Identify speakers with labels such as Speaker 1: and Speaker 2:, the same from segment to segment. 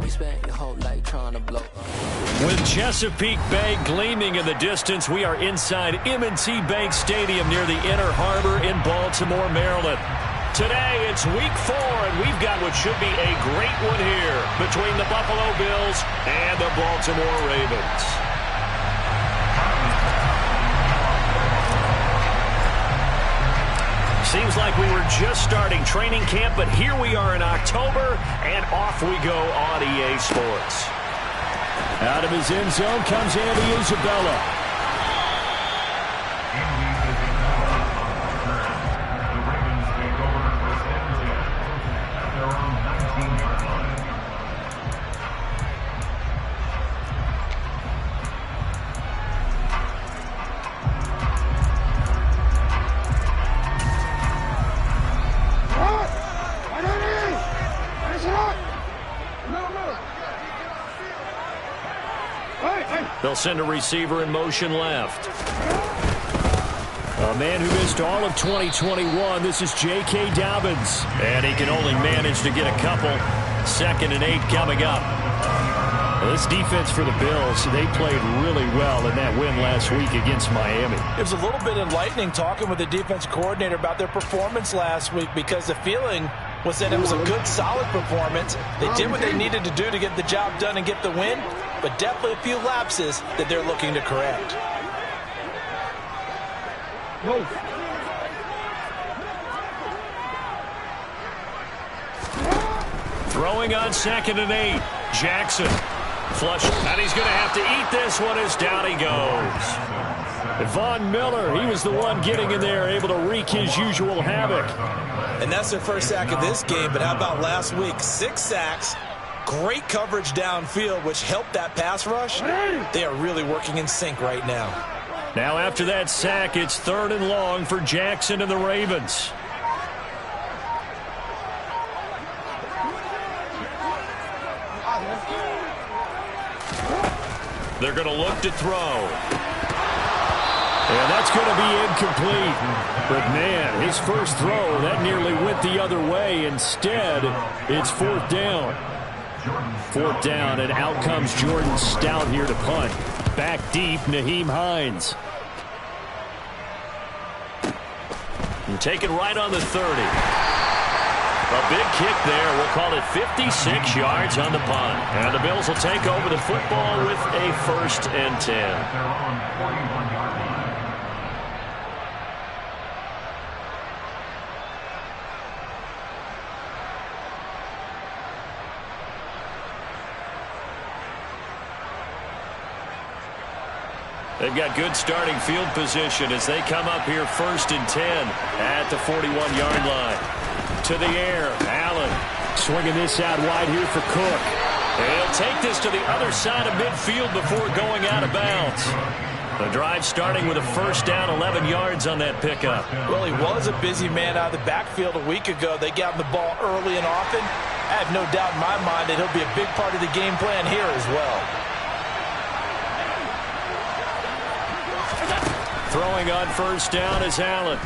Speaker 1: We spent your whole life trying to blow up.
Speaker 2: With Chesapeake Bay gleaming in the distance, we are inside M&T Bank Stadium near the Inner Harbor in Baltimore, Maryland. Today, it's week 4, and we've got what should be a great one here between the Buffalo Bills and the Baltimore Ravens. Seems like we were just starting training camp, but here we are in October, and off we go on EA Sports. Out of his end zone comes Andy Isabella. They'll send a receiver in motion left. A man who missed all of 2021, this is J.K. Dobbins. And he can only manage to get a couple. 2nd and 8 coming up. Well, this defense for the Bills, they played really well in that win last week against Miami.
Speaker 3: It was a little bit enlightening talking with the defense coordinator about their performance last week, because the feeling was that it was a good, solid performance. They did what they needed to do to get the job done and get the win, but definitely a few lapses that they're looking to correct.
Speaker 2: Throwing on 2nd and 8. Jackson. Flush. And he's going to have to eat this one as down he goes. Von Miller, he was the one getting in there, able to wreak his usual havoc.
Speaker 3: And that's their first sack of this game, but how about last week? 6 sacks, great coverage downfield, which helped that pass rush. They are really working in sync right now.
Speaker 2: Now after that sack, it's 3rd and long for Jackson and the Ravens. They're going to look to throw. And that's going to be incomplete. But, man, his first throw, that nearly went the other way. Instead, it's 4th down. 4th down, and out comes Jordan Stout here to punt. Back deep, Nyheim Hines. And take it right on the 30. A big kick there. We'll call it 56 yards on the punt. And the Bills will take over the football with a 1st and 10. They've got good starting field position as they come up here 1st and 10 at the 41-yard line. To the air, Allen swinging this out wide here for Cook. And he'll take this to the other side of midfield before going out of bounds. The drive starting with a 1st down, 11 yards on that pickup.
Speaker 3: Well, he was a busy man out of the backfield a week ago. They got him the ball early and often. I have no doubt in my mind that he'll be a big part of the game plan here as well.
Speaker 2: Throwing on 1st down is Allen.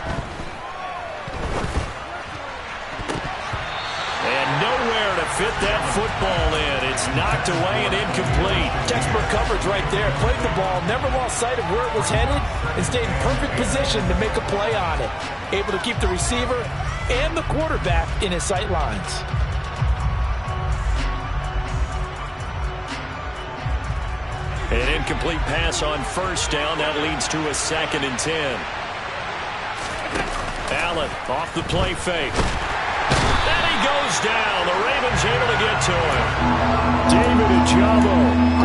Speaker 2: And nowhere to fit that football in. It's knocked away and incomplete.
Speaker 3: Textbook coverage right there. Played the ball, never lost sight of where it was headed, and stayed in perfect position to make a play on it. Able to keep the receiver and the quarterback in his sight lines.
Speaker 2: An incomplete pass on 1st down. That leads to a 2nd and 10. Allen off the play fake. And he goes down. The Ravens able to get to him. David Ojabo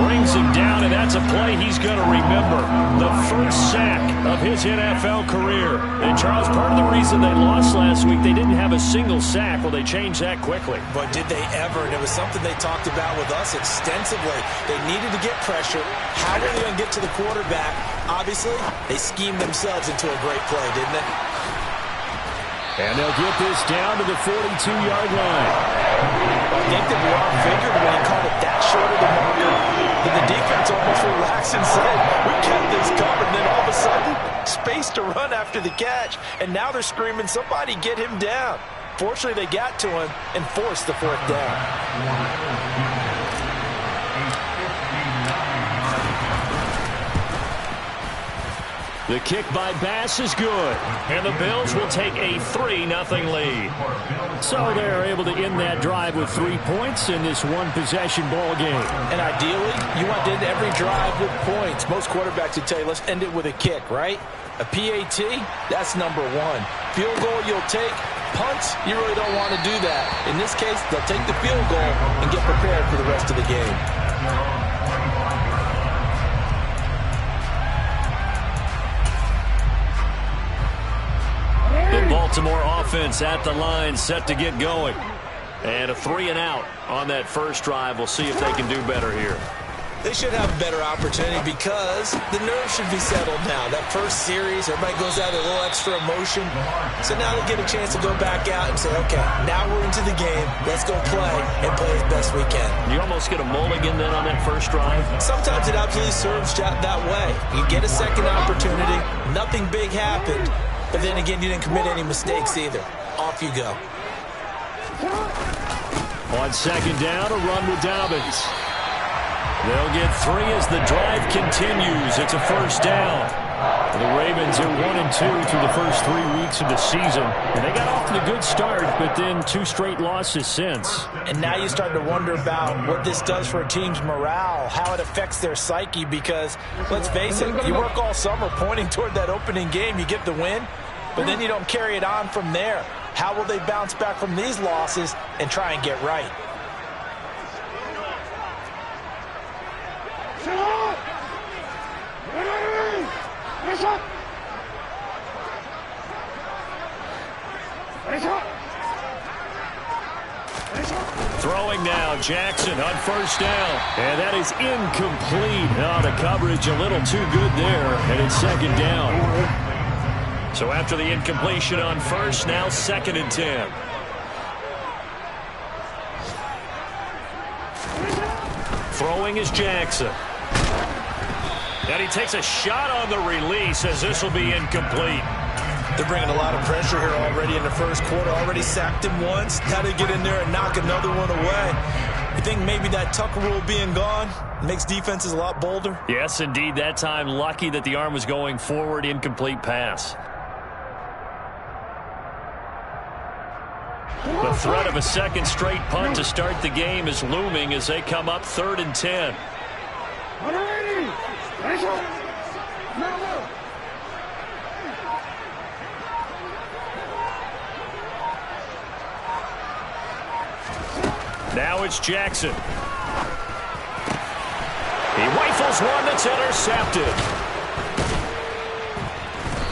Speaker 2: brings him down, and that's a play he's going to remember. The first sack of his NFL career. And Charles, part of the reason they lost last week, they didn't have a single sack. Well, they changed that quickly.
Speaker 3: But did they ever? And it was something they talked about with us extensively. They needed to get pressure. How were they going to get to the quarterback? Obviously, they schemed themselves into a great play, didn't they?
Speaker 2: And they'll get this down to the 42-yard line.
Speaker 3: I think that Rob figured when he called it that short of the marker, that the defense almost relaxed and said, we got this covered. And then all of a sudden, space to run after the catch. And now they're screaming, somebody get him down. Fortunately, they got to him and forced the 4th down.
Speaker 2: The kick by Bass is good, and the Bills will take a 3-0 lead. So they're able to end that drive with 3 points in this one-possession ball game.
Speaker 3: And ideally, you want to end every drive with points. Most quarterbacks would tell you, let's end it with a kick, right? A PAT, that's number one. Field goal you'll take. Punts, you really don't want to do that. In this case, they'll take the field goal and get prepared for the rest of the game.
Speaker 2: The Baltimore offense at the line, set to get going. And a 3-and-out on that first drive. We'll see if they can do better here.
Speaker 3: They should have a better opportunity because the nerves should be settled now. That first series, everybody goes out with a little extra emotion. So now they get a chance to go back out and say, okay, now we're into the game. Let's go play and play as best we can.
Speaker 2: You almost get a mulligan then on that first drive?
Speaker 3: Sometimes it absolutely serves that way. You get a second opportunity. Nothing big happened. But then again, you didn't commit any mistakes either. Off you go.
Speaker 2: On second down, a run with Dobbins. They'll get 3 as the drive continues. It's a first down. The Ravens are 1-2 through the first 3 weeks of the season. And they got off to a good start, but then 2 straight losses since.
Speaker 3: And now you start to wonder about what this does for a team's morale, how it affects their psyche, because let's face it, you work all summer pointing toward that opening game, you get the win, but then you don't carry it on from there. How will they bounce back from these losses and try and get right?
Speaker 2: Throwing now, Jackson on first down. And that is incomplete. Oh, the coverage a little too good there, and it's second down. So after the incompletion on first, now 2nd and 10. Throwing is Jackson. And he takes a shot on the release as this will be incomplete.
Speaker 3: They're bringing a lot of pressure here already in the first quarter. Already sacked him once. Now they get in there and knock another one away. You think maybe that Tucker rule being gone makes defenses a lot bolder?
Speaker 2: Yes, indeed. That time, lucky that the arm was going forward. Incomplete pass. The threat of a second straight punt to start the game is looming as they come up 3rd and 10. Now it's Jackson. He rifles one that's intercepted.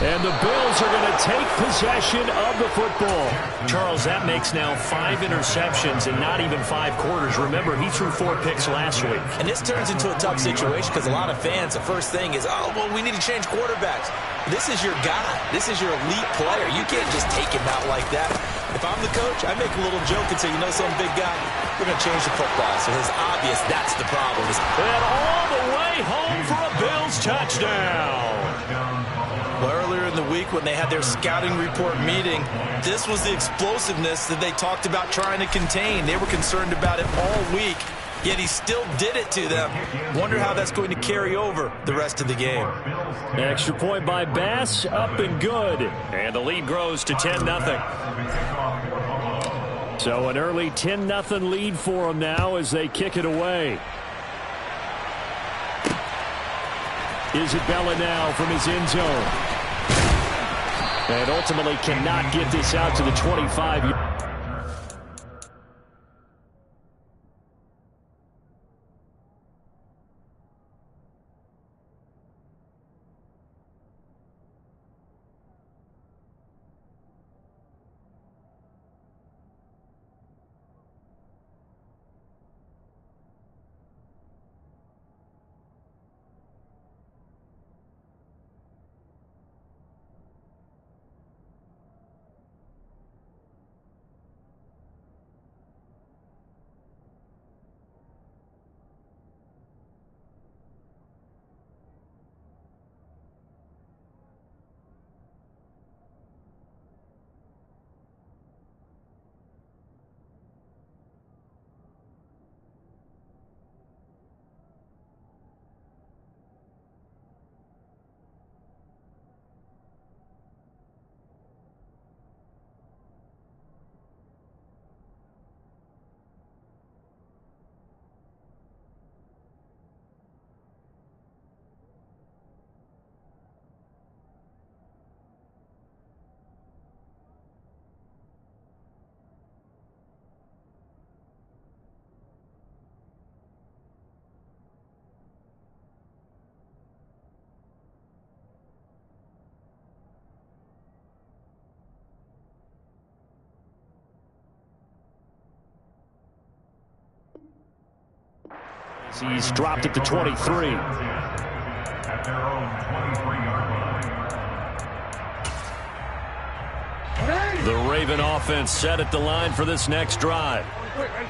Speaker 2: And the Bills are going to take possession of the football. Charles, that makes now 5 interceptions in not even 5 quarters. Remember, he threw 4 picks last week.
Speaker 3: And this turns into a tough situation because a lot of fans, the first thing is, oh, well, we need to change quarterbacks. This is your guy. This is your elite player. You can't just take him out like that. If I'm the coach, I make a little joke and say, you know, some big guy, we're going to change the football. So it's obvious that's the problem.
Speaker 2: And all the way home for a Bills touchdown.
Speaker 3: Well, earlier in the week when they had their scouting report meeting, this was the explosiveness that they talked about trying to contain. They were concerned about it all week, yet he still did it to them. Wonder how that's going to carry over the rest of the game.
Speaker 2: Extra point by Bass, up and good. And the lead grows to 10-0. So an early 10-0 lead for them now as they kick it away. Isabella now from his end zone. And ultimately cannot get this out to the 25. He's dropped at the 23.
Speaker 4: At their own 23-yard line.
Speaker 2: The Raven offense set at the line for this next drive.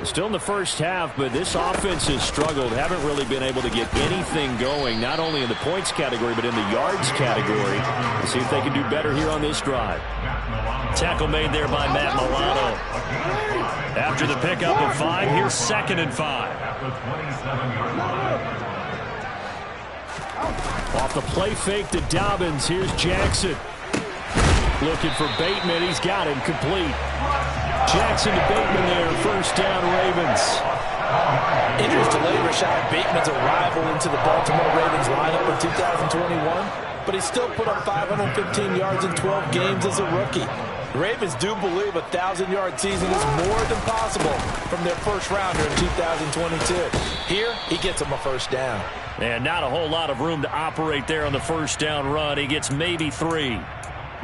Speaker 2: Still in the first half, but this offense has struggled. Haven't really been able to get anything going, not only in the points category, but in the yards category. Let's see if they can do better here on this drive. Tackle made there by Matt Milano. After the pickup of 5, here's 2nd and 5. Off the play fake to Dobbins. Here's Jackson. Looking for Bateman. He's got him complete. Jackson to Bateman there. First down, Ravens.
Speaker 3: Injuries delayed Rashad Bateman's arrival into the Baltimore Ravens lineup in 2021, but he still put up 515 yards in 12 games as a rookie. The Ravens do believe a 1,000-yard season is more than possible from their first rounder in 2022. Here, he gets him a first down.
Speaker 2: And not a whole lot of room to operate there on the first down run. He gets maybe 3.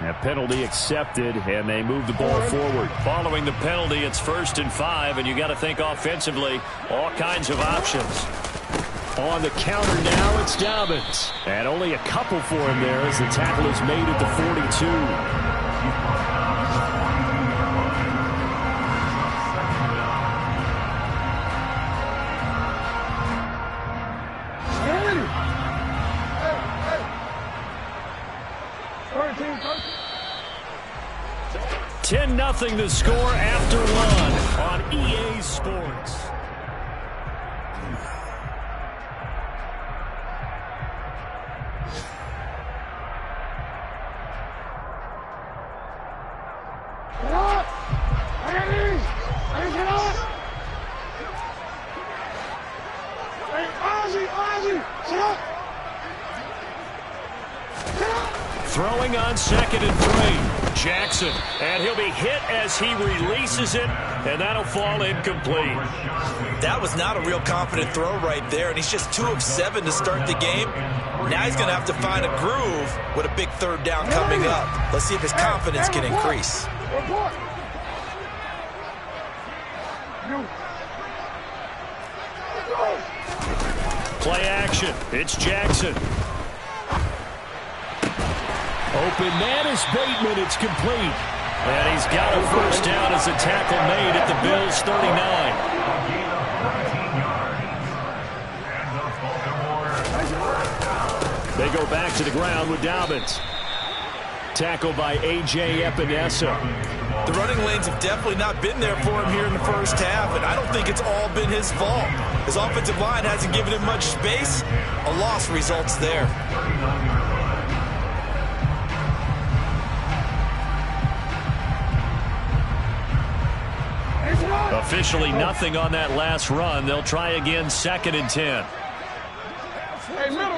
Speaker 2: A penalty accepted, and they move the ball forward. Following the penalty, it's 1st and 5, and you got to think offensively, all kinds of options. On the counter now, it's Dobbins. And only a couple for him there as the tackle is made at the 42. Ten 10-0 the score after 1 on EA Sports. Throwing on 2nd and 3. Jackson, and he'll be hit as he releases it, and that'll fall incomplete.
Speaker 3: That was not a real confident throw right there, and he's just 2 of 7 to start the game. Now he's going to have to find a groove with a big 3rd down coming up. Let's see if his confidence can increase.
Speaker 2: Play action. It's Jackson. Open man is Bateman. It's complete. And he's got a first down as a tackle made at the Bills' 39. They go back to the ground with Dobbins. Tackle by A.J. Epinesa.
Speaker 3: The running lanes have definitely not been there for him here in the first half, and I don't think it's all been his fault. His offensive line hasn't given him much space. A loss results there.
Speaker 2: Officially nothing on that last run. They'll try again 2nd and 10.
Speaker 4: Hey, middle.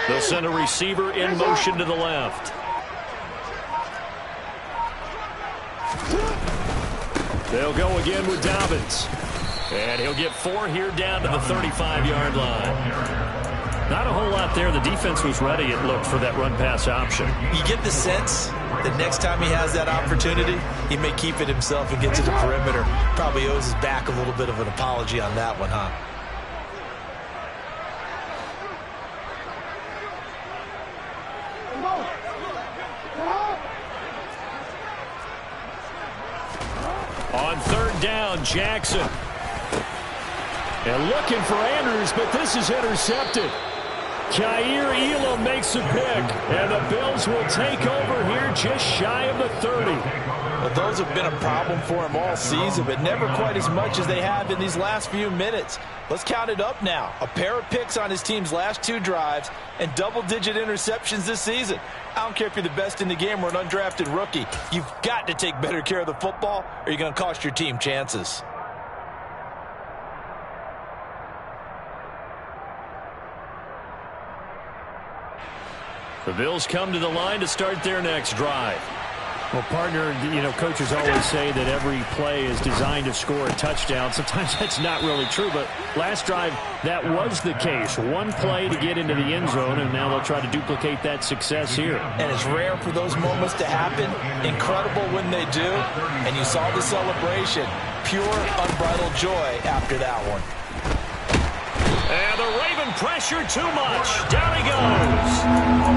Speaker 2: They'll send a receiver in motion to the left. They'll go again with Dobbins. And he'll get 4 here down to the 35-yard line. Not a whole lot there. The defense was ready, it looked, for that run-pass option.
Speaker 3: You get the sense that next time he has that opportunity, he may keep it himself and get to the perimeter. Probably owes his back a little bit of an apology on that one, huh?
Speaker 2: On 3rd down, Jackson. And looking for Andrews, but this is intercepted. Kaiir Elam makes a pick, and the Bills will take over here just shy of the 30.
Speaker 3: Well, those have been a problem for him all season, but never quite as much as they have in these last few minutes. Let's count it up now. A pair of picks on his team's last 2 drives and double-digit interceptions this season. I don't care if you're the best in the game or an undrafted rookie. You've got to take better care of the football, or you're going to cost your team chances.
Speaker 2: The Bills come to the line to start their next drive. Well, partner, you know, coaches always say that every play is designed to score a touchdown. Sometimes that's not really true, but last drive, that was the case. One play to get into the end zone, and now they'll try to duplicate that success here.
Speaker 3: And it's rare for those moments to happen. Incredible when they do. And you saw the celebration. Pure, unbridled joy after that one.
Speaker 2: And the Raven pressure too much. Down he goes.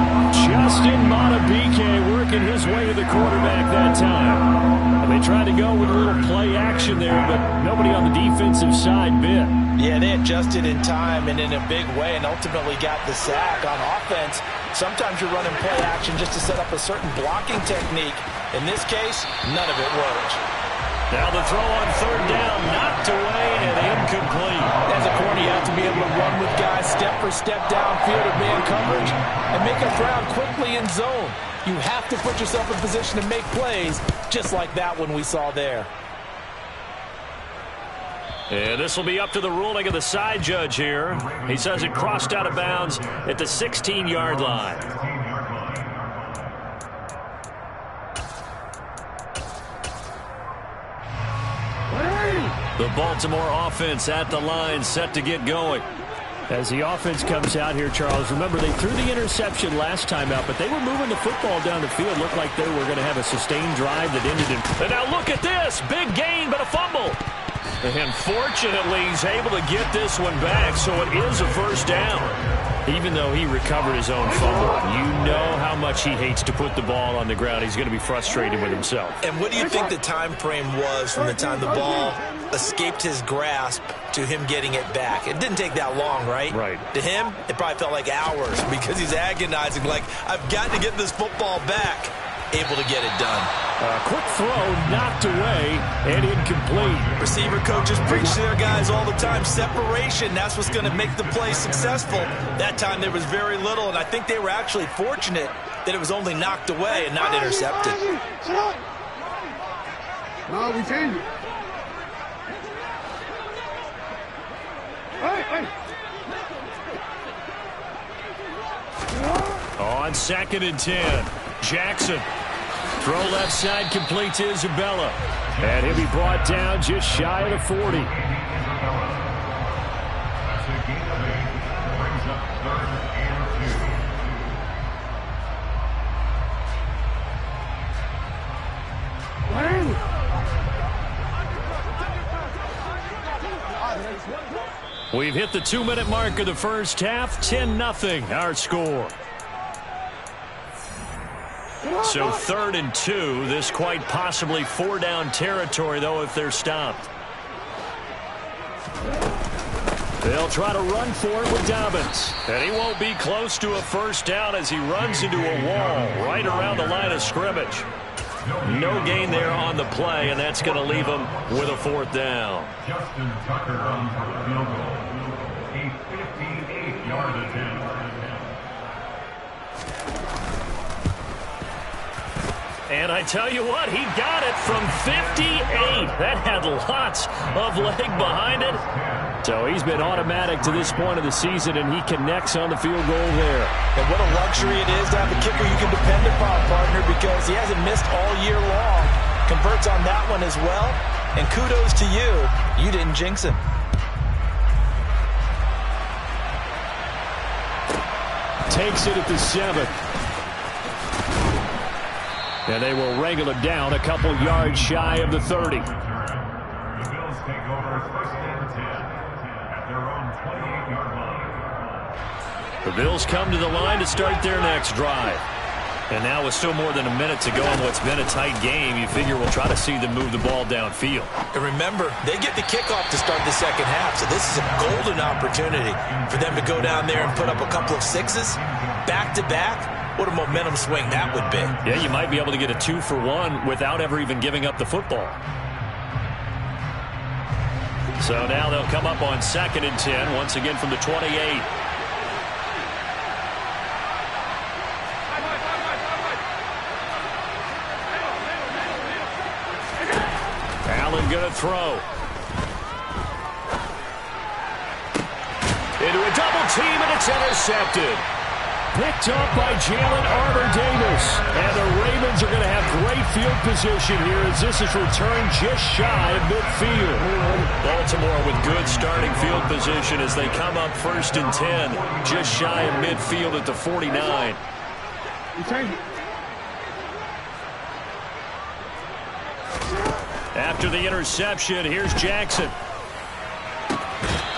Speaker 2: Mamba I working his way to the quarterback that time. And they tried to go with a little play action there, but nobody on the defensive side bit.
Speaker 3: Yeah, they adjusted in time and in a big way and ultimately got the sack. On offense, sometimes you're running play action just to set up a certain blocking technique. In this case, none of it worked.
Speaker 2: Now the throw on third down, knocked away and incomplete.
Speaker 3: As a corner, you have to be able to run with guys step for step downfield of man coverage and make them ground quickly in zone. You have to put yourself in position to make plays, just like that one we saw there.
Speaker 2: And this will be up to the ruling of the side judge here. He says it crossed out of bounds at the 16-yard line. The Baltimore offense at the line, set to get going. As the offense comes out here, Charles, remember they threw the interception last time out, but they were moving the football down the field. Looked like they were going to have a sustained drive that ended in... And now look at this. Big gain, but a fumble. And fortunately, he's able to get this one back, so it is a first down. Even though he recovered his own fumble, you know how much he hates to put the ball on the ground. He's going to be frustrated with himself.
Speaker 3: And what do you think the time frame was from the time the ball escaped his grasp to him getting it back? It didn't take that long, right?
Speaker 2: Right.
Speaker 3: To him, it probably felt like hours because he's agonizing, like, I've got to get this football back. Able to get it done.
Speaker 2: Quick throw, knocked away, and incomplete.
Speaker 3: Receiver coaches preach to their guys all the time. Separation, that's what's going to make the play successful. That time there was very little, and I think they were actually fortunate that it was only knocked away and not intercepted.
Speaker 4: No, we change it.
Speaker 2: On 2nd and 10, Jackson. Throw left side, complete to Isabella. And he'll be brought down just shy of the 40. We've hit the 2-minute mark of the first half. 10-0, our score. So 3rd and 2. This quite possibly 4-down territory, though, if they're stopped. They'll try to run for it with Dobbins. And he won't be close to a first down as he runs into a wall right around the line of scrimmage. No gain there on the play, and that's going to leave him with a 4th down.
Speaker 4: Justin Tucker runs for the field goal. A 58-yard attempt.
Speaker 2: And I tell you what, he got it from 58. That had lots of leg behind it. So he's been automatic to this point of the season, and he connects on the field goal there.
Speaker 3: And what a luxury it is to have a kicker you can depend upon, partner, because he hasn't missed all year long. Converts on that one as well. And kudos to you. You didn't jinx him.
Speaker 2: Takes it at the 7. And they will wrangle it down a couple yards shy of the 30.
Speaker 4: The Bills take over 1st and 10 at their own 28-yard line.
Speaker 2: The Bills come to the line to start their next drive. And now with still more than a minute to go in what's been a tight game, you figure we'll try to see them move the ball downfield.
Speaker 3: And remember, they get the kickoff to start the second half, so this is a golden opportunity for them to go down there and put up a couple of sixes back-to-back. What a momentum swing that would be.
Speaker 2: Yeah, you might be able to get a 2-for-1 without ever even giving up the football. So now they'll come up on 2nd and 10, once again from the 28. Allen going to throw. Into a double team, and it's intercepted. Picked up by Jalen Armour-Davis. And the Ravens are going to have great great field position here as this is returned just shy of midfield. Baltimore with good starting field position as they come up 1st and 10, just shy of midfield at the 49. After the interception, here's Jackson.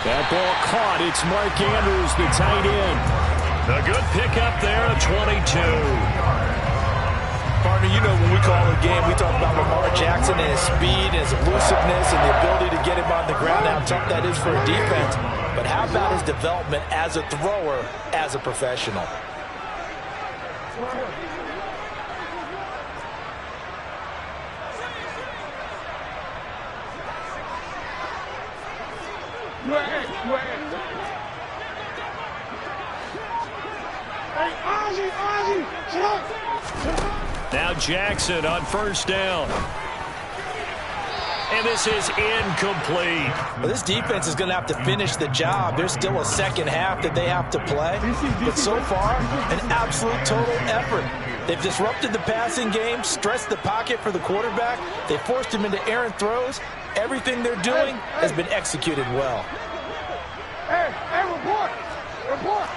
Speaker 2: That ball caught. It's Mark Andrews, the tight end. A good pickup there, a 22.
Speaker 3: Partner, you know when we call a game, we talk about Lamar Jackson and his speed, his elusiveness, and the ability to get him on the ground, how tough that is for a defense. But how about his development as a thrower, as a professional?
Speaker 2: Now Jackson on 1st down. And this is incomplete.
Speaker 3: Well, this defense is going to have to finish the job. There's still a second half that they have to play. But so far, an absolute total effort. They've disrupted the passing game, stressed the pocket for the quarterback. They forced him into errant throws. Everything they're doing has been executed well.
Speaker 5: Report.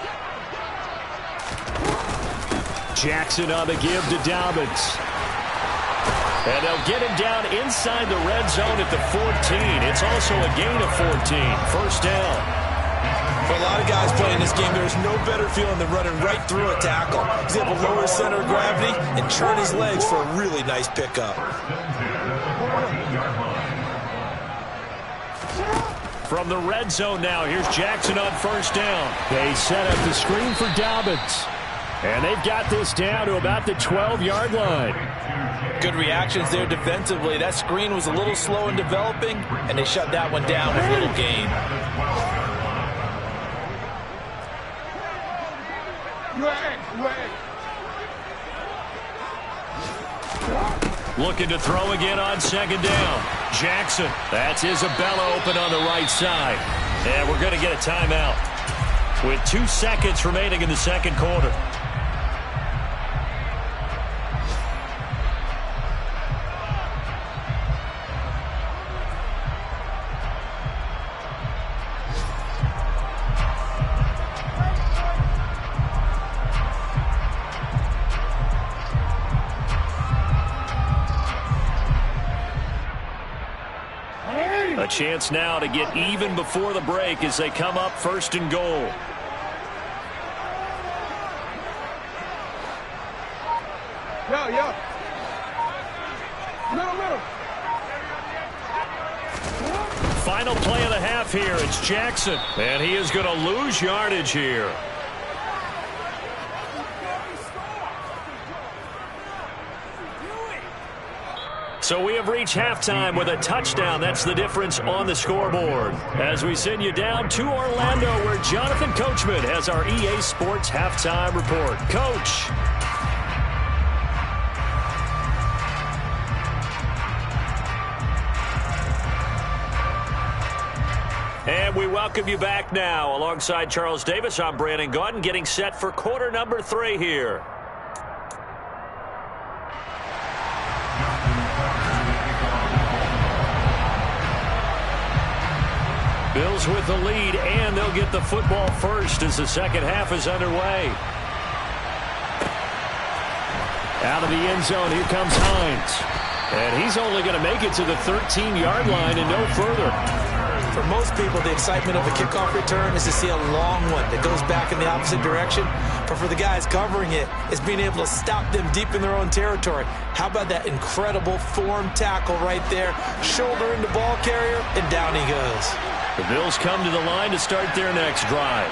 Speaker 2: Jackson on the give to Dobbins. And they'll get him down inside the red zone at the 14. It's also a gain of 14. 1st down.
Speaker 3: For a lot of guys playing this game, there's no better feeling than running right through a tackle. He's able to lower his center of gravity and turn his legs for a really nice pickup.
Speaker 2: From the red zone now, here's Jackson on 1st down. They set up the screen for Dobbins. And they've got this down to about the 12-yard line.
Speaker 3: Good reactions there defensively. That screen was a little slow in developing, and they shut that one down with a little gain.
Speaker 2: Looking to throw again on 2nd down. Jackson. That's Isabella open on the right side. And we're going to get a timeout with 2 seconds remaining in the 2nd quarter. A chance now to get even before the break as they come up 1st and goal.
Speaker 5: Middle.
Speaker 2: Final play of the half here. It's Jackson. And he is going to lose yardage here. So we have reached halftime with a touchdown. That's the difference on the scoreboard. As we send you down to Orlando, where Jonathan Coachman has our EA Sports halftime report. Coach. And we welcome you back now. Alongside Charles Davis, I'm Brandon Gaudin, getting set for quarter number 3 here. Bills with the lead, and they'll get the football first as the second half is underway. Out of the end zone, here comes Hines. And he's only going to make it to the 13-yard line and no further.
Speaker 3: For most people, the excitement of a kickoff return is to see a long one that goes back in the opposite direction. But for the guys covering it, it's being able to stop them deep in their own territory. How about that incredible form tackle right there? Shoulder into ball carrier, and down he goes.
Speaker 2: The Bills come to the line to start their next drive.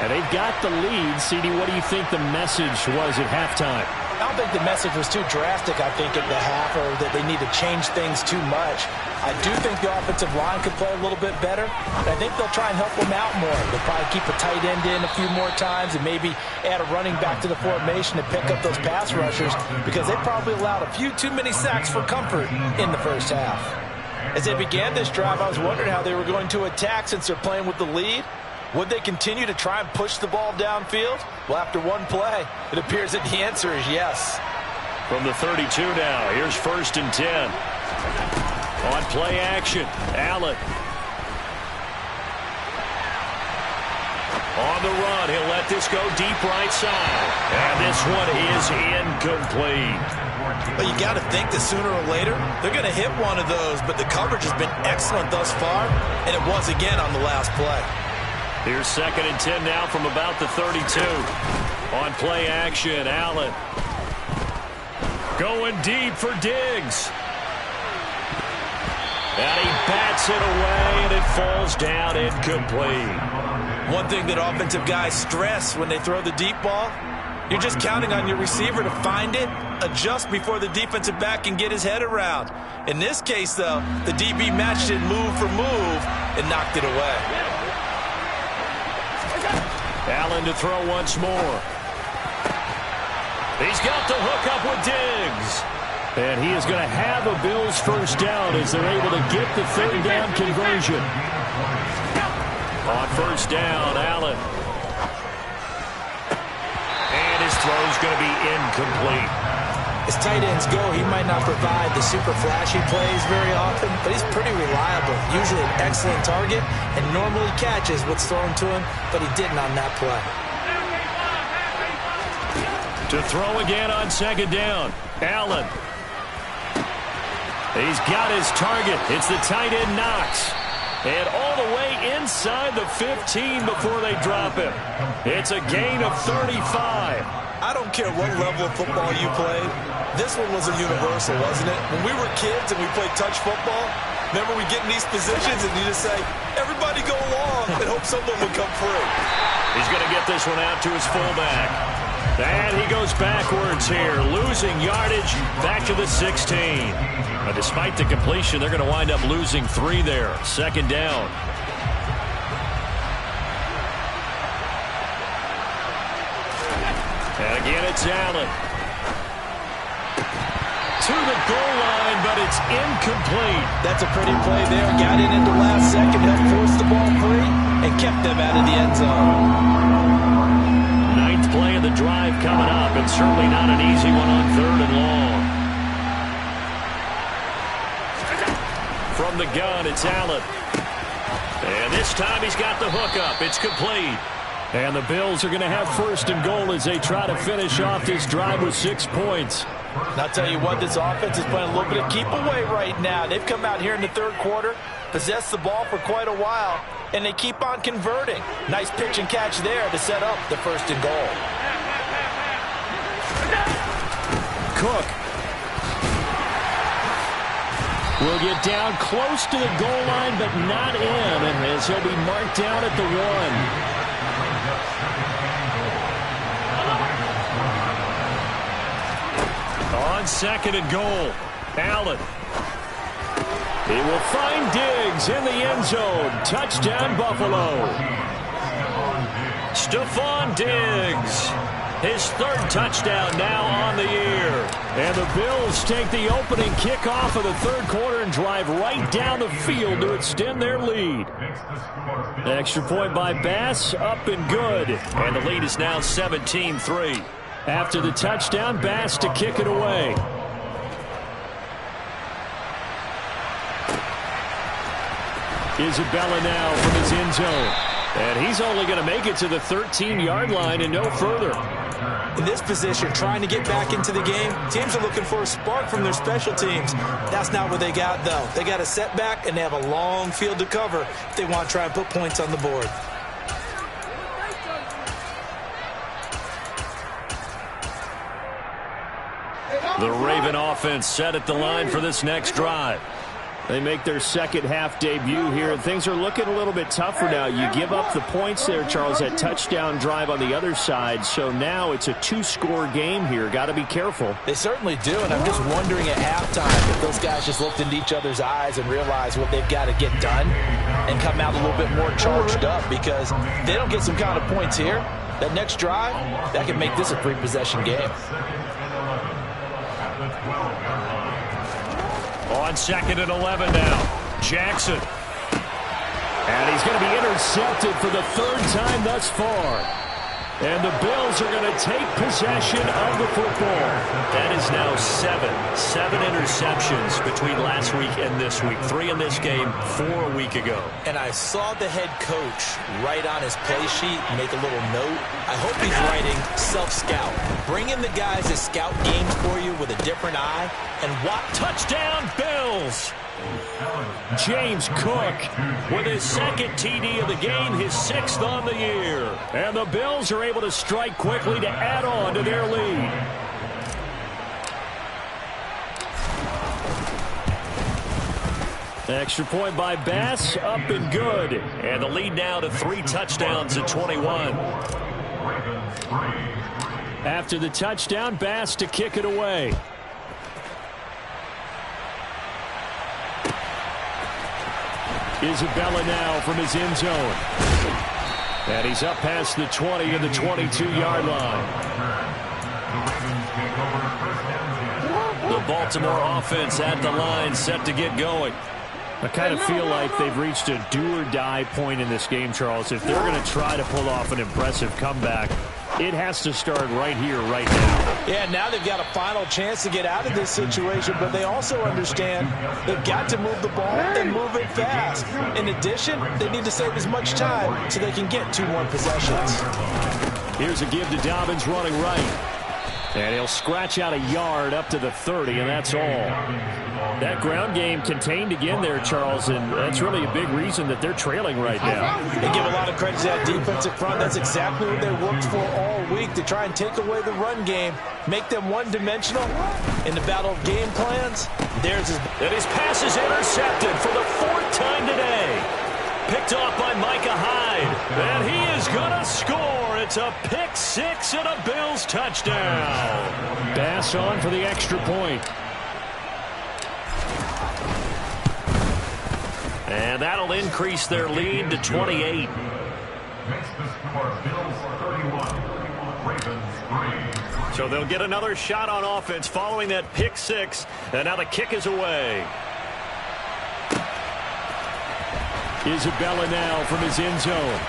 Speaker 2: And they've got the lead. CD, what do you think the message was at halftime?
Speaker 3: I don't think the message was too drastic, I think, at the half, or that they need to change things too much. I do think the offensive line could play a little bit better, but I think they'll try and help them out more. They'll probably keep a tight end in a few more times and maybe add a running back to the formation to pick up those pass rushers, because they probably allowed a few too many sacks for comfort in the first half. As they began this drive, I was wondering how they were going to attack since they're playing with the lead. Would they continue to try and push the ball downfield? Well, after one play, it appears that the answer is yes.
Speaker 2: From the 32 now, here's 1st and 10. On play action, Allen. On the run, he'll let this go deep right side. And this one is incomplete.
Speaker 3: But you got to think that sooner or later, they're going to hit one of those. But the coverage has been excellent thus far, and it was again on the last play.
Speaker 2: Here's 2nd and 10 now from about the 32. On play action, Allen. Going deep for Diggs. And he bats it away, and it falls down incomplete.
Speaker 3: One thing that offensive guys stress when they throw the deep ball, you're just counting on your receiver to find it, adjust before the defensive back can get his head around. In this case, though, the DB matched it move for move and knocked it away.
Speaker 2: Allen to throw once more. He's got the hook up with Diggs. And he is going to have a Bills 1st down as they're able to get the 3rd down conversion. On 1st down, Allen. And his throw's going to be incomplete.
Speaker 3: As tight ends go, he might not provide the super flashy plays very often, but he's pretty reliable. Usually an excellent target and normally catches what's thrown to him, but he didn't on that play.
Speaker 2: To throw again on 2nd down, Allen. He's got his target. It's the tight end Knox. And all the way inside the 15 before they drop him. It's a gain of 35.
Speaker 3: I don't care what level of football you played. This one was a universal, wasn't it? When we were kids and we played touch football, remember we get in these positions and you just say, everybody go along and hope someone would come free.
Speaker 2: He's going to get this one out to his fullback. And he goes backwards here, losing yardage back to the 16. Despite the completion, they're going to wind up losing 3 there. 2nd down. And again, it's Allen. To the goal line, but it's incomplete.
Speaker 3: That's a pretty play there. Got it into last second, helped force the ball free, and kept them out of the end zone.
Speaker 2: 9th play of the drive coming up, and certainly not an easy one on 3rd and long. From the gun, it's Allen. And this time he's got the hook up. It's complete. And the Bills are going to have 1st and goal as they try to finish off this drive with 6 points.
Speaker 3: And I'll tell you what, this offense is playing a little bit of keep away right now. They've come out here in the 3rd quarter, possessed the ball for quite a while, and they keep on converting. Nice pitch and catch there to set up the 1st and goal.
Speaker 2: Cook will get down close to the goal line, but not in, and as he'll be marked down at the 1. On 2nd and goal, Allen. He will find Diggs in the end zone. Touchdown, Buffalo. Stephon Diggs. His 3rd touchdown now on the year. And the Bills take the opening kickoff of the 3rd quarter and drive right down the field to extend their lead. Extra point by Bass, up and good. And the lead is now 17-3. After the touchdown, Bass to kick it away. Isabella now from his end zone. And he's only going to make it to the 13-yard line and no further.
Speaker 3: In this position, trying to get back into the game, teams are looking for a spark from their special teams. That's not what they got, though. They got a setback, and they have a long field to cover if they want to try and put points on the board.
Speaker 2: The Raven offense set at the line for this next drive. They make their 2nd half debut here, and things are looking a little bit tougher now. You give up the points there, Charles, that touchdown drive on the other side, so now it's a 2-score game here. Got to be careful.
Speaker 3: They certainly do, and I'm just wondering at halftime if those guys just looked into each other's eyes and realized what they've got to get done and come out a little bit more charged up, because if they don't get some kind of points here, that next drive, that can make this a 3-possession game.
Speaker 2: On 2nd and 11 now, Jackson. And he's going to be intercepted for the 3rd time thus far. And the Bills are going to take possession of the football. That is now 7 interceptions between last week and this week. 3 in this game, 4 a week ago.
Speaker 3: And I saw the head coach write on his play sheet, make a little note. I hope he's writing self-scout. Bring in the guys that scout games for you with a different eye. And watch.
Speaker 2: Touchdown, Bills! James Cook with his second TD of the game, his 6th on the year. And the Bills are able to strike quickly to add on to their lead. Extra point by Bass, up and good. And the lead now to 3 touchdowns at 21. After the touchdown, Bass to kick it away. Isabella now from his end zone. And he's up past the 20 and the 22-yard line. The Baltimore offense at the line, set to get going. I kind of feel like they've reached a do-or-die point in this game, Charles. If they're going to try to pull off an impressive comeback, it has to start right here, right now.
Speaker 3: Yeah, now they've got a final chance to get out of this situation, but they also understand they've got to move the ball and move it fast. In addition, they need to save as much time so they can get 2 more possessions.
Speaker 2: Here's a give to Dobbins running right. And he'll scratch out a yard up to the 30, and that's all. That ground game contained again there, Charles, and that's really a big reason that they're trailing right now.
Speaker 3: They give a lot of credit to that defensive front. That's exactly what they worked for all week, to try and take away the run game, make them one-dimensional. In the battle of game plans, there's his...
Speaker 2: And his pass is intercepted for the 4th time today. Picked off by Micah Hyde. And he is going to score. It's a pick 6 and a Bills touchdown. Bass on for the extra point. And that'll increase their lead to 28.
Speaker 4: Makes the score Bills 31, Ravens 3.
Speaker 2: So they'll get another shot on offense following that pick 6. And now the kick is away. Isabella now from his end zone.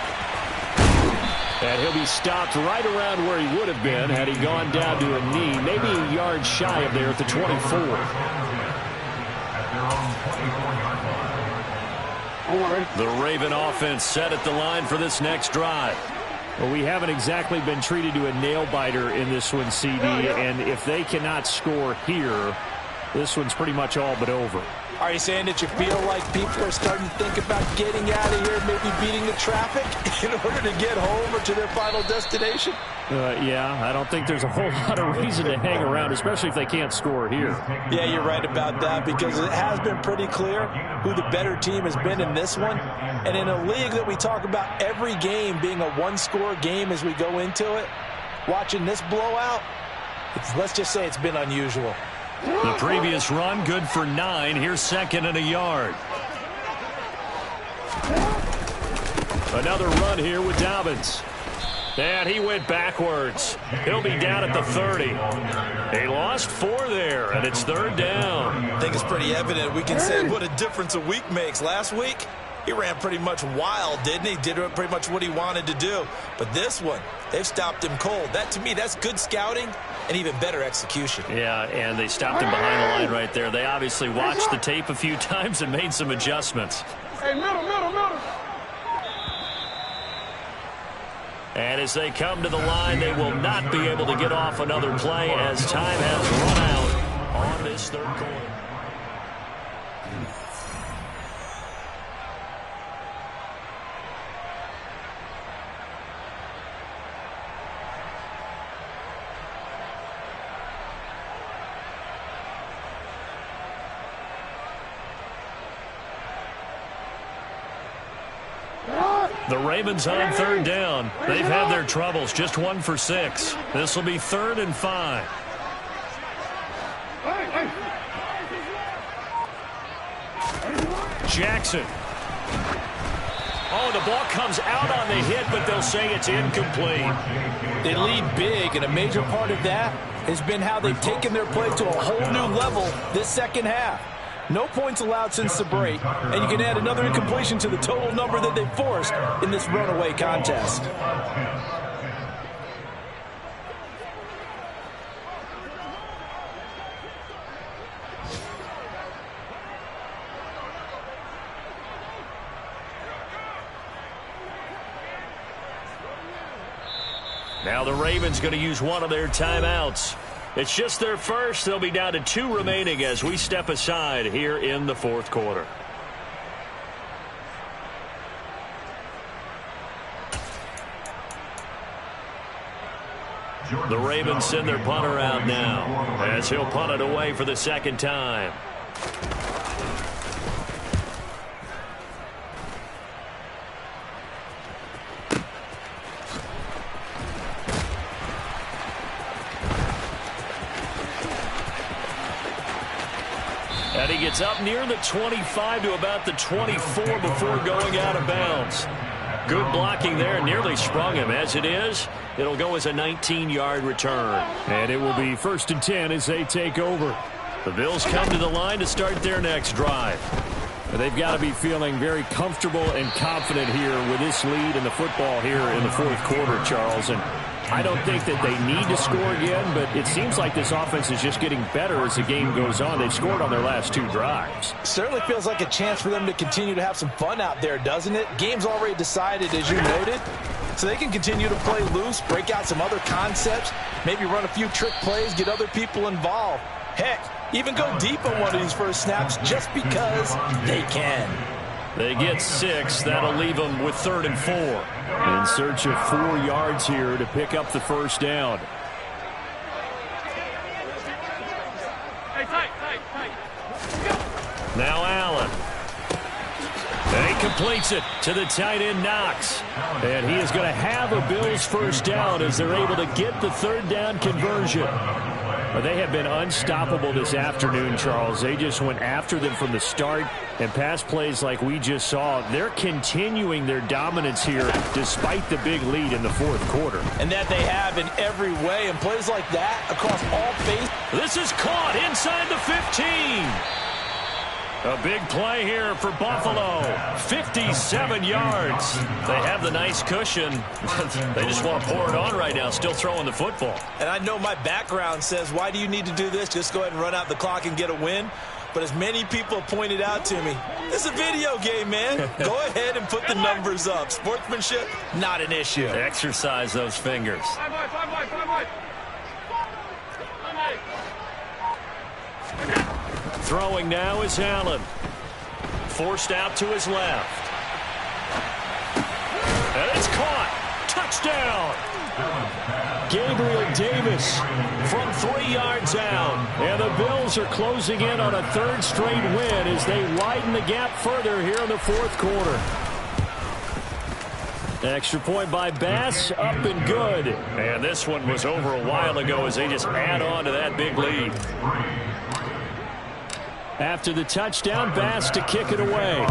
Speaker 2: And he'll be stopped right around where he would have been had he gone down to a knee, maybe a yard shy of there at the 24. The Raven offense set at the line for this next drive. Well, we haven't exactly been treated to a nail-biter in this one, CD, and if they cannot score here, this one's pretty much all but over.
Speaker 3: Are you saying that you feel like people are starting to think about getting out of here, maybe beating the traffic in order to get home or to their final destination?
Speaker 2: Yeah, I don't think there's a whole lot of reason to hang around, especially if they can't score here.
Speaker 3: Yeah, you're right about that, because it has been pretty clear who the better team has been in this one. And in a league that we talk about every game being a one-score game as we go into it, watching this blowout, let's just say it's been unusual.
Speaker 2: The previous run, good for 9. Here's 2nd and a yard. Another run here with Dobbins. And he went backwards. He'll be down at the 30. They lost 4 there, and it's 3rd down.
Speaker 3: I think it's pretty evident. We can say what a difference a week makes. Last week, he ran pretty much wild, didn't he? Did pretty much what he wanted to do. But this one, they've stopped him cold. That, to me, that's good scouting and even better execution.
Speaker 2: Yeah, and they stopped him behind the line right there. They obviously watched the tape a few times and made some adjustments.
Speaker 5: Hey, middle.
Speaker 2: And as they come to the line, they will not be able to get off another play as time has run out on this 3rd quarter. The Ravens on 3rd down. They've had their troubles. Just 1 for 6. This will be 3rd and 5. Jackson. Oh, the ball comes out on the hit, but they'll say it's incomplete.
Speaker 3: They lead big, and a major part of that has been how they've taken their play to a whole new level this second half. No points allowed since the break, and you can add another incompletion to the total number that they forced in this runaway contest.
Speaker 2: Now the Ravens going to use one of their timeouts. It's just their first. They'll be down to 2 remaining as we step aside here in the fourth quarter. The Ravens send their punter out now as he'll punt it away for the second time. And he gets up near the 25 to about the 24 before going out of bounds. Good blocking there, nearly sprung him. As it is, it'll go as a 19-yard return.
Speaker 5: And it will be 1st and 10 as they take over.
Speaker 2: The Bills come to the line to start their next drive.
Speaker 5: They've got to be feeling very comfortable and confident here with this lead in the football here in the fourth quarter, Charles. And I don't think that they need to score again, but it seems like this offense is just getting better as the game goes on. They've scored on their last 2 drives.
Speaker 3: Certainly feels like a chance for them to continue to have some fun out there, doesn't it? Game's already decided, as you noted, so they can continue to play loose, break out some other concepts, maybe run a few trick plays, get other people involved. Heck, even go deep on one of these first snaps just because they can.
Speaker 2: They get 6. That'll leave them with 3rd and 4.
Speaker 5: In search of 4 yards here to pick up the first down.
Speaker 2: Now Allen. And he completes it to the tight end, Knox.
Speaker 5: And he is going to have a Bills first down as they're able to get the 3rd down conversion. But they have been unstoppable this afternoon, Charles. They just went after them from the start, and pass plays like we just saw, they're continuing their dominance here despite the big lead in the fourth quarter.
Speaker 3: And that they have in every way, and plays like that across all phases.
Speaker 2: This is caught inside the 15. A big play here for Buffalo. 57 yards. They have the nice cushion. They just want to pour it on right now, still throwing the football.
Speaker 3: And I know my background says, why do you need to do this? Just go ahead and run out the clock and get a win. But as many people pointed out to me, this is a video game, man. Go ahead and put the numbers up. Sportsmanship, not an issue.
Speaker 2: Exercise those fingers. Throwing now is Allen. Forced out to his left. And it's caught. Touchdown.
Speaker 5: Gabriel Davis
Speaker 2: From 3 yards out.
Speaker 5: And the Bills are closing in on a 3rd straight win as they widen the gap further here in the fourth quarter. Extra point by Bass, up and good.
Speaker 2: And this one was over a while ago as they just add on to that big lead.
Speaker 5: After the touchdown, Bass to kick it away.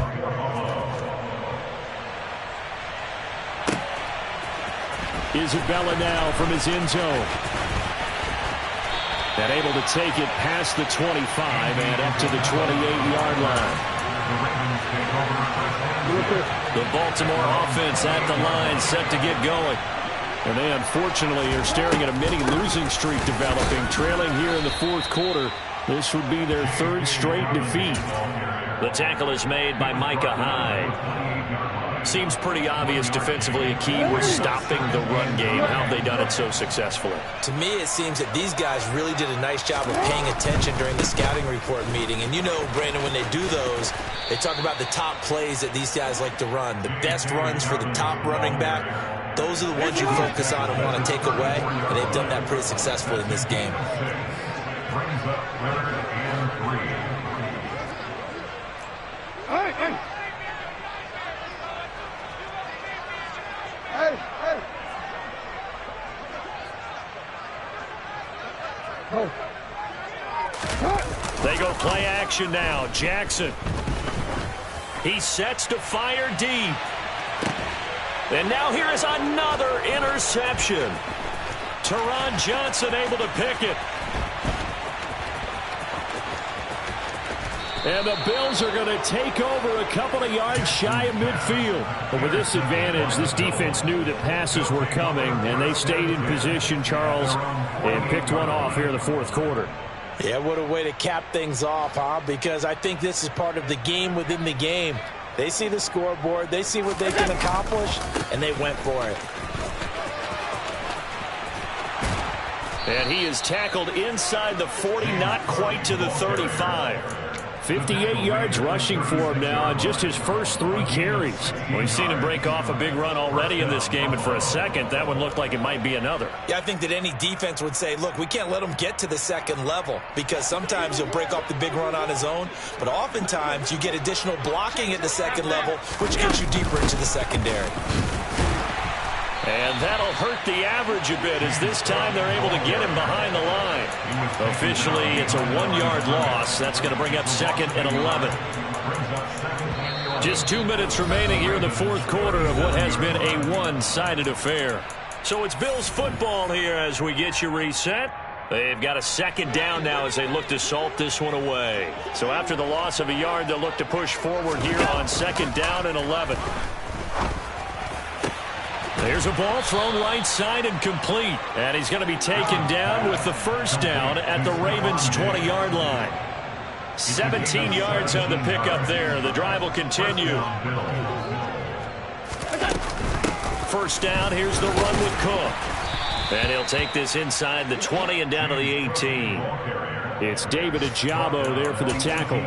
Speaker 5: Isabella now from his end zone. And able to take it past the 25 and up to the 28-yard line.
Speaker 2: The Baltimore offense at the line, set to get going.
Speaker 5: And they unfortunately are staring at a mini losing streak developing, trailing here in the fourth quarter. This would be their 3rd straight defeat.
Speaker 2: The tackle is made by Micah Hyde. Seems pretty obvious defensively a key was stopping the run game. How have they done it so successfully?
Speaker 3: To me, it seems that these guys really did a nice job of paying attention during the scouting report meeting. And you know, Brandon, when they do those, they talk about the top plays that these guys like to run. The best runs for the top running back. Those are the ones you focus on and want to take away. And they've done that pretty successfully in this game.
Speaker 4: Brings up 3rd and 3.
Speaker 2: They go play action now. Jackson. He sets to fire deep. And now here is another interception. Teron Johnson able to pick it.
Speaker 5: And the Bills are going to take over a couple of yards shy of midfield. But with this advantage, this defense knew that passes were coming, and they stayed in position, Charles, and picked one off here in the fourth quarter.
Speaker 3: Yeah, what a way to cap things off, huh? Because I think this is part of the game within the game. They see the scoreboard, they see what they can accomplish, and they went for it.
Speaker 5: And he is tackled inside the 40, not quite to the 35. 58 yards rushing for him now on just his first 3 carries. We've seen him break off a big run already in this game, and for a second, that one looked like it might be another.
Speaker 3: Yeah, I think that any defense would say, look, we can't let him get to the second level because sometimes he'll break off the big run on his own, but oftentimes you get additional blocking at the second level, which gets you deeper into the secondary.
Speaker 5: And that'll hurt the average a bit as this time they're able to get him behind the line. Officially, it's a 1-yard loss. That's going to bring up 2nd and 11. Just 2 minutes remaining here in the 4th quarter of what has been a one-sided affair. So it's Bills football here as we get you reset. They've got a 2nd down now as they look to salt this one away. So after the loss of a yard, they'll look to push forward here on 2nd down and 11. There's a ball thrown right side and complete. And he's going to be taken down with the 1st down at the Ravens' 20-yard line. 17 yards on the pickup there. The drive will continue. 1st down, here's the run with Cook. And he'll take this inside the 20 and down to the 18. It's David Ojabo there for the tackle.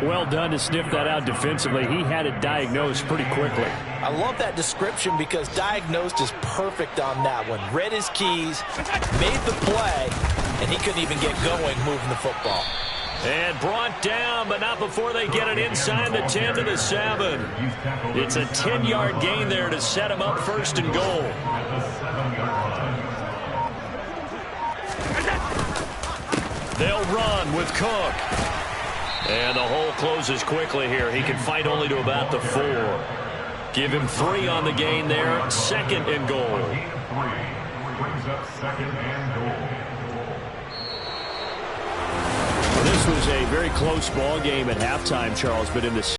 Speaker 5: Well done to sniff that out defensively. He had it diagnosed pretty quickly.
Speaker 3: I love that description because diagnosed is perfect on that one. Read his keys, made the play, and he couldn't even get going moving the football.
Speaker 5: And brought down, but not before they get it inside the 10 to the 7. It's a 10-yard gain there to set him up 1st and goal. They'll run with Cook. And the hole closes quickly here. He can fight only to about the 4. Give him 3 on the gain there. 2nd and goal. This was a very close ball game at halftime, Charles, but in the